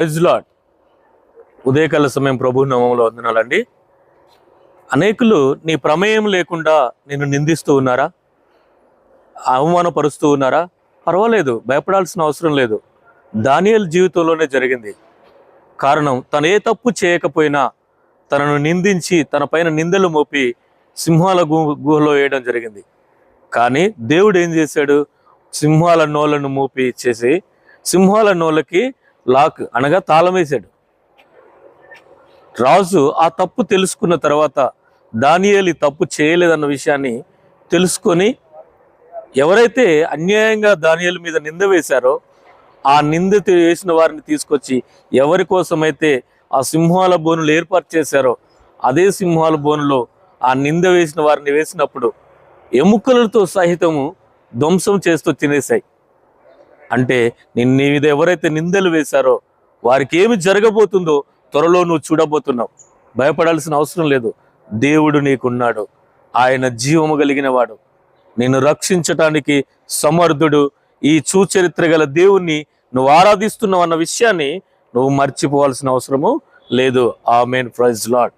Praise lord. ఉదయకాల సమయం ప్రభు నామములో వందనాలండి. అనేకులు నీ ప్రమేయం లేకుండా నిన్ను నిందిస్తూ ఉన్నారా, అవమానపరుస్తూ ఉన్నారా? పర్వాలేదు, భయపడాల్సిన అవసరం లేదు. దానియేలు జీవితంలోనే జరిగింది. కారణం, తను ఏ తప్పు చేయకపోయినా తనను నిందించి తన పైన నిందలు మోపి సింహాల గుహలో వేయడం జరిగింది. కానీ దేవుడు ఏం చేశాడు? సింహాల నోళ్లను మోపి చేసి సింహాల నోళ్ళకి లాక్ అనగా తాళం వేశాడు. రాజు ఆ తప్పు తెలుసుకున్న తర్వాత దానియేలు తప్పు చేయలేదన్న విషయాన్ని తెలుసుకొని, ఎవరైతే అన్యాయంగా దానియేలు మీద నింద వేశారో ఆ నింద వేసిన వారిని తీసుకొచ్చి ఎవరి కోసమైతే ఆ సింహాల బోనులు ఏర్పాటు చేశారో అదే సింహాల బోనులో ఆ నింద వేసిన వారిని వేసినప్పుడు ఎముకలతో సహితము ధ్వంసం చేస్తూ తినేశాయి. అంటే నీ మీద ఎవరైతే నిందలు వేశారో వారికి ఏమి జరగబోతుందో త్వరలో నువ్వు చూడబోతున్నావు. భయపడాల్సిన అవసరం లేదు. దేవుడు నీకున్నాడు. ఆయన జీవము కలిగిన వాడు, నిన్ను రక్షించటానికి సమర్థుడు. ఈ సుచరిత్ర గల దేవుణ్ణి నువ్వు ఆరాధిస్తున్నావు అన్న విషయాన్ని నువ్వు మర్చిపోవాల్సిన అవసరము లేదు. ఆమేన్. Praise lord.